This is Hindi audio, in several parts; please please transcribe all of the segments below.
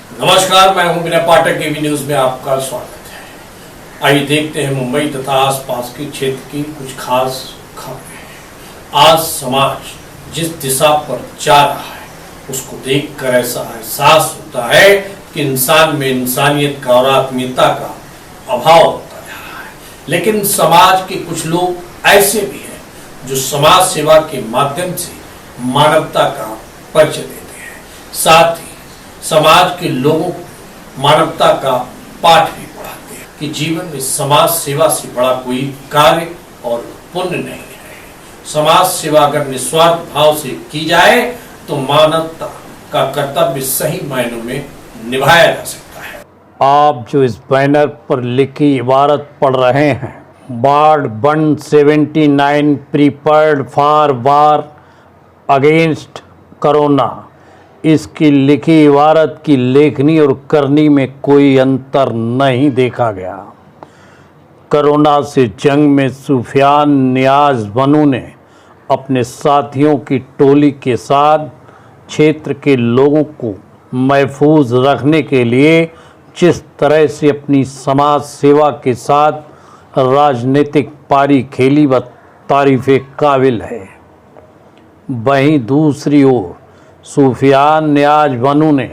नमस्कार, मैं हूं विनय पाठक। एबी न्यूज में आपका स्वागत है। आइए देखते हैं मुंबई तथा आसपास के क्षेत्र की कुछ खास खबरें। आज समाज जिस दिशा पर जा रहा है उसको देखकर ऐसा एहसास होता है कि इंसान में इंसानियत का और आत्मीयता का अभाव होता जा रहा है। लेकिन समाज के कुछ लोग ऐसे भी हैं जो समाज सेवा के माध्यम से मानवता का परिचय देते हैं, साथ ही समाज के लोगों को मानवता का पाठ भी पढ़ाते हैं कि जीवन में समाज सेवा से बड़ा कोई कार्य और पुण्य नहीं है। समाज सेवा अगर निस्वार्थ भाव से की जाए तो मानवता का कर्तव्य सही मायनों में निभाया जा सकता है। आप जो इस बैनर पर लिखी इबारत पढ़ रहे हैं, ward 179 prepared for war against corona, इसकी लिखी इबारत की लेखनी और करनी में कोई अंतर नहीं देखा गया। कोरोना से जंग में सुफियान नियाज बनू ने अपने साथियों की टोली के साथ क्षेत्र के लोगों को महफूज रखने के लिए जिस तरह से अपनी समाज सेवा के साथ राजनीतिक पारी खेली वह तारीफ़ काबिल है। वहीं दूसरी ओर सुफियान नियाज बनू ने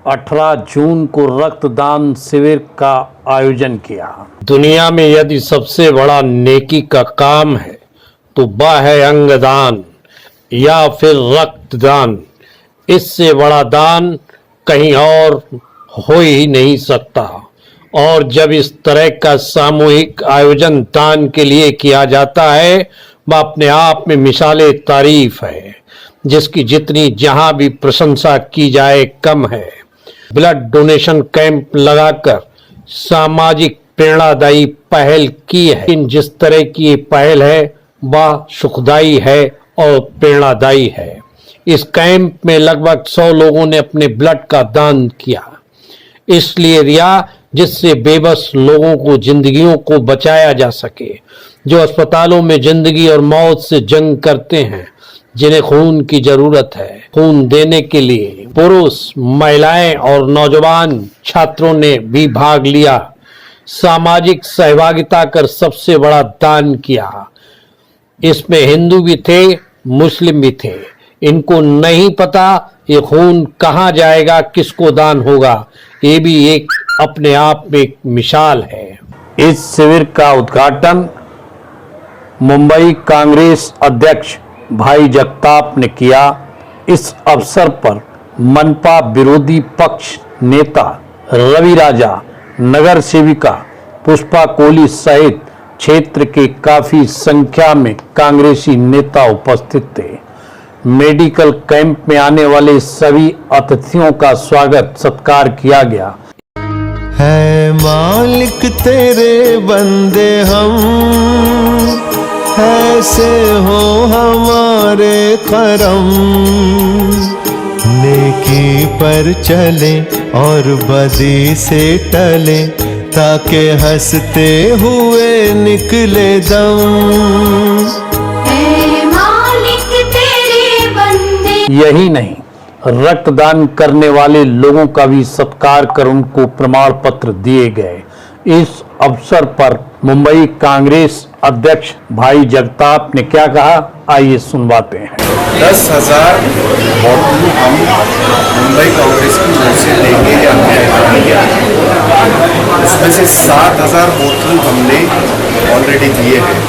18 जून को रक्तदान शिविर का आयोजन किया। दुनिया में यदि सबसे बड़ा नेकी का काम है तो वह है अंगदान या फिर रक्तदान। इससे बड़ा दान कहीं और हो ही नहीं सकता। और जब इस तरह का सामूहिक आयोजन दान के लिए किया जाता है वह अपने आप में मिसाले तारीफ है, जिसकी जितनी जहां भी प्रशंसा की जाए कम है। ब्लड डोनेशन कैंप लगाकर सामाजिक प्रेरणादायी पहल की है, लेकिन जिस तरह की ये पहल है वह सुखदायी है और प्रेरणादायी है। इस कैंप में लगभग 100 लोगों ने अपने ब्लड का दान किया, इसलिए दिया जिससे बेबस लोगों को जिंदगियों को बचाया जा सके, जो अस्पतालों में जिंदगी और मौत से जंग करते हैं, जिन्हें खून की जरूरत है। खून देने के लिए पुरुष, महिलाएं और नौजवान छात्रों ने भी भाग लिया। सामाजिक सहभागिता कर सबसे बड़ा दान किया। इसमें हिंदू भी थे, मुस्लिम भी थे। इनको नहीं पता ये खून कहाँ जाएगा, किसको दान होगा। ये भी एक अपने आप में एक मिसाल है। इस शिविर का उद्घाटन मुंबई कांग्रेस अध्यक्ष भाई जगताप ने किया। इस अवसर पर मनपा विरोधी पक्ष नेता रवि राजा, नगर सेविका पुष्पा कोहली सहित क्षेत्र के काफी संख्या में कांग्रेसी नेता उपस्थित थे। मेडिकल कैंप में आने वाले सभी अतिथियों का स्वागत सत्कार किया गया। है मालिक तेरे बंदे हम, ऐसे हो हमारे करम, नेकी पर चले और बदी से टले, ताकि हंसते हुए निकले दम। यही नहीं, रक्तदान करने वाले लोगों का भी सत्कार कर उनको प्रमाण पत्र दिए गए। इस अवसर पर मुंबई कांग्रेस अध्यक्ष भाई जगताप ने क्या कहा, आइए सुनवाते हैं। 10,000 बोतल हम मुंबई कांग्रेस की ओर से देंगे या उसमें से 7,000 बोतल हमने ऑलरेडी दिए हैं।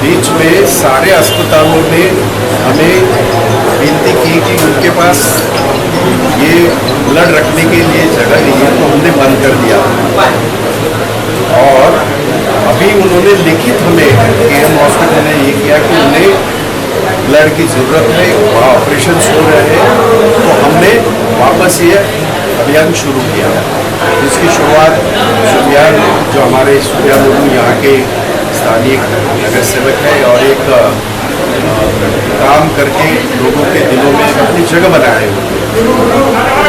बीच में सारे अस्पतालों ने हमें विनती की कि उनके पास ये ब्लड रखने के लिए जगह नहीं है, तो हमने बंद कर दिया। और अभी उन्होंने लिखित हमें केएम हॉस्पिटल ने ये किया कि उन्हें ब्लड की ज़रूरत है, वहाँ ऑपरेशन हो रहे हैं, तो हमने वापस ये अभियान शुरू किया। जिसकी शुरुआत सुफियान, जो हमारे सुफियान लोग यहाँ के स्थानीय नगर सेवक है और एक काम करके लोगों के दिलों में अपनी जगह बनाए हुए, तो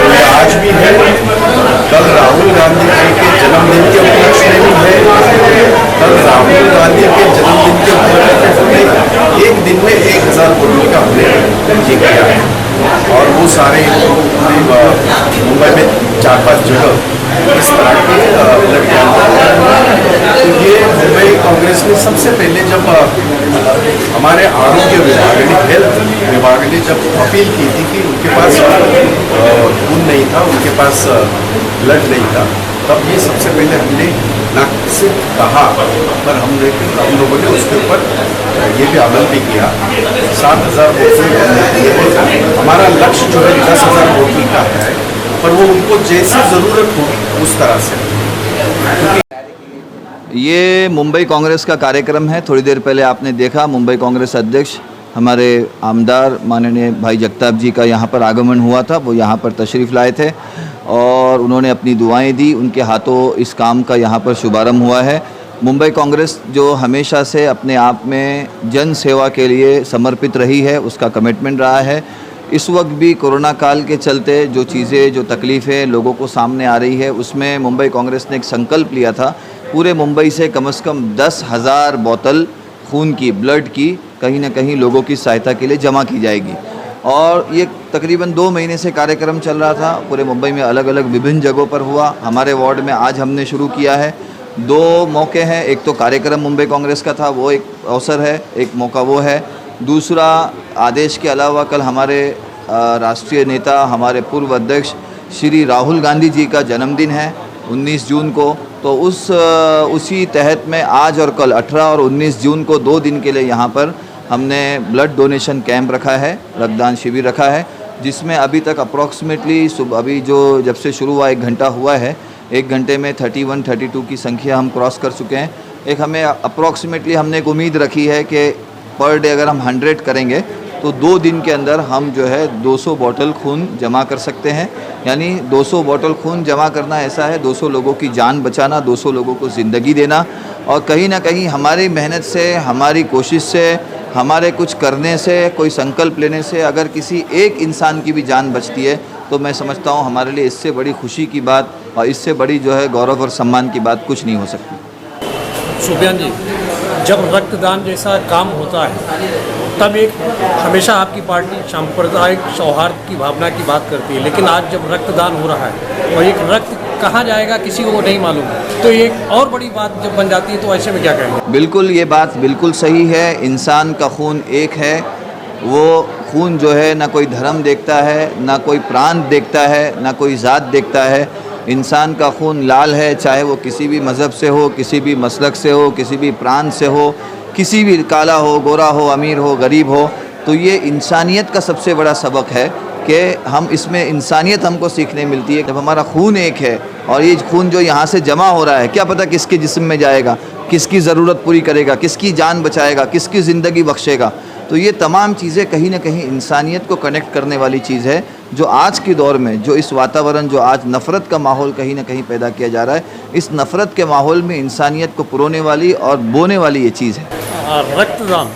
ये आज भी है। कल राहुल गांधी जी के जन्मदिन के उपलक्ष्य में भी है। कल राहुल गांधी के जन्मदिन के उपलक्ष्य में एक दिन में 1,000 करोड़ का हमने ये किया है। और वो सारे मुंबई 4-5 जगह इस तरह के ब्लड कैंप हो रहे हैं। तो ये मुंबई कांग्रेस ने सबसे पहले जब हमारे आरोग्य विभाग यानी हेल्थ विभाग ने जब अपील की थी कि उनके पास खून नहीं था, उनके पास ब्लड नहीं था, तब ये सबसे पहले हमने नागरिक से कहा, पर हम लोगों ने उसके ऊपर ये भी अमल भी किया। 7,000 बोतल हमने दिए हैं। हमारा लक्ष्य जो है 10,000 बोतल का है, पर वो उनको जैसी ज़रूरत होगी उस तरह से। ये मुंबई कांग्रेस का कार्यक्रम है। थोड़ी देर पहले आपने देखा मुंबई कांग्रेस अध्यक्ष हमारे आमदार माननीय भाई जगताप जी का यहाँ पर आगमन हुआ था। वो यहाँ पर तशरीफ़ लाए थे और उन्होंने अपनी दुआएं दी। उनके हाथों इस काम का यहाँ पर शुभारंभ हुआ है। मुंबई कांग्रेस जो हमेशा से अपने आप में जन सेवा के लिए समर्पित रही है, उसका कमिटमेंट रहा है। इस वक्त भी कोरोना काल के चलते जो चीज़ें, जो तकलीफ़ें लोगों को सामने आ रही है, उसमें मुंबई कांग्रेस ने एक संकल्प लिया था पूरे मुंबई से कम 10,000 बोतल खून की, ब्लड की कहीं ना कहीं लोगों की सहायता के लिए जमा की जाएगी। और ये तकरीबन 2 महीने से कार्यक्रम चल रहा था। पूरे मुंबई में अलग अलग विभिन्न जगहों पर हुआ। हमारे वार्ड में आज हमने शुरू किया है। 2 मौके हैं। एक तो कार्यक्रम मुंबई कांग्रेस का था, वो एक अवसर है, एक मौका वो है। दूसरा, आदेश के अलावा कल हमारे राष्ट्रीय नेता, हमारे पूर्व अध्यक्ष श्री राहुल गांधी जी का जन्मदिन है 19 जून को। तो उसी तहत में आज और कल 18 और 19 जून को 2 दिन के लिए यहाँ पर हमने ब्लड डोनेशन कैंप रखा है, रक्तदान शिविर रखा है, जिसमें अभी तक अप्रॉक्सीमेटली अभी जो जब से शुरू हुआ 1 घंटा हुआ है, 1 घंटे में 31-32 की संख्या हम क्रॉस कर चुके हैं। एक हमें अप्रॉक्सीमेटली हमने एक उम्मीद रखी है कि पर डे अगर हम 100 करेंगे तो 2 दिन के अंदर हम जो है 200 बोतल खून जमा कर सकते हैं। यानी 200 बोतल खून जमा करना ऐसा है 200 लोगों की जान बचाना, 200 लोगों को ज़िंदगी देना। और कहीं ना कहीं हमारी मेहनत से, हमारी कोशिश से, हमारे कुछ करने से, कोई संकल्प लेने से अगर किसी एक इंसान की भी जान बचती है तो मैं समझता हूँ हमारे लिए इससे बड़ी खुशी की बात और इससे बड़ी जो है गौरव और सम्मान की बात कुछ नहीं हो सकती। सुफियान जी, जब रक्तदान जैसा काम होता है तब एक हमेशा आपकी पार्टी सांप्रदायिक सौहार्द की भावना की बात करती है, लेकिन आज जब रक्तदान हो रहा है और एक रक्त कहाँ जाएगा किसी को नहीं मालूम, तो एक और बड़ी बात जब बन जाती है, तो ऐसे में क्या कहेंगे? बिल्कुल, ये बात बिल्कुल सही है। इंसान का खून एक है। वो खून जो है ना कोई धर्म देखता है, ना कोई प्रांत देखता है, ना कोई ज़ात देखता है। इंसान का खून लाल है, चाहे वो किसी भी मज़हब से हो, किसी भी मसलक से हो, किसी भी प्रांत से हो, किसी भी काला हो, गोरा हो, अमीर हो, गरीब हो। तो ये इंसानियत का सबसे बड़ा सबक है कि हम इसमें इंसानियत हमको सीखने मिलती है। जब हमारा खून एक है और ये खून जो यहाँ से जमा हो रहा है, क्या पता किसके जिस्म में जाएगा, किसकी ज़रूरत पूरी करेगा, किसकी जान बचाएगा, किसकी ज़िंदगी बख्शेगा। तो ये तमाम चीज़ें कहीं ना कहीं इंसानियत को कनेक्ट करने वाली चीज़ है, जो आज के दौर में, जो इस वातावरण, जो आज नफ़रत का माहौल कहीं ना कहीं पैदा किया जा रहा है, इस नफ़रत के माहौल में इंसानियत को पुरोने वाली और बोने वाली ये चीज़ है। रक्तदान,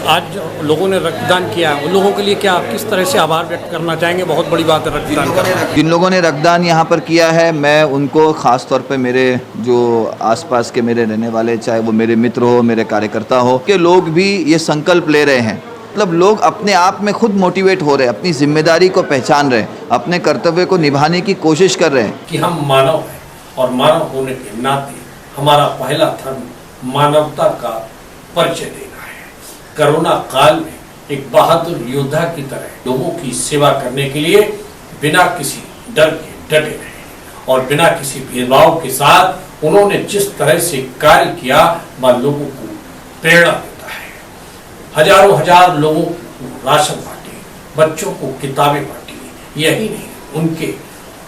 आज लोगों ने रक्तदान किया है, उन लोगों के लिए क्या आप किस तरह से आभार व्यक्त करना चाहेंगे? बहुत बड़ी बात है रक्तदान करना। जिन लोगों ने रक्तदान यहाँ पर किया है, मैं उनको ख़ास तौर पे मेरे जो आसपास के मेरे रहने वाले, चाहे वो मेरे मित्र हो, मेरे कार्यकर्ता हो, के लोग भी ये संकल्प ले रहे हैं। मतलब लोग अपने आप में खुद मोटिवेट हो रहे हैं, अपनी जिम्मेदारी को पहचान रहे हैं, अपने कर्तव्य को निभाने की कोशिश कर रहे हैं कि हम मानव हैं और मानव होने के नाते हमारा पहला धर्म मानवता का परिचय देना है। कोरोना काल में एक बहादुर योद्धा की तरह लोगों की सेवा करने के लिए बिना किसी डर के डटे रहे और बिना किसी भेदभाव के साथ उन्होंने जिस तरह से कार्य किया, वह लोगों को प्रेरणा देता है। हजारों हजार लोगों को राशन बांटे, बच्चों को किताबें बांटी। यही नहीं, उनके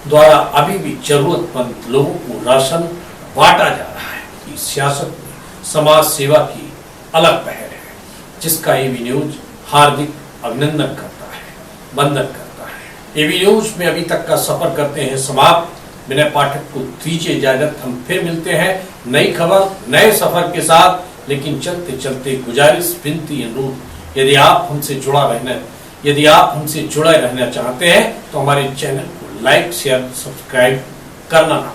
द्वारा अभी भी जरूरतमंद लोगों को राशन बांटा जा रहा है। इस सियासत में समाज सेवा की अलग पहल है, जिसका एबी न्यूज हार्दिक अभिनंदन करता है, वंदन करता है। एबी न्यूज में अभी तक का सफर करते हैं समाप्त। विनय पाठक को दीजिए इजाजत। हम फिर मिलते हैं नई खबर, नए सफर के साथ। लेकिन चलते चलते गुजारिश, विनती, अनुरोध, यदि आप हमसे जुड़े रहना चाहते हैं तो हमारे चैनल को लाइक, शेयर, सब्सक्राइब करना ना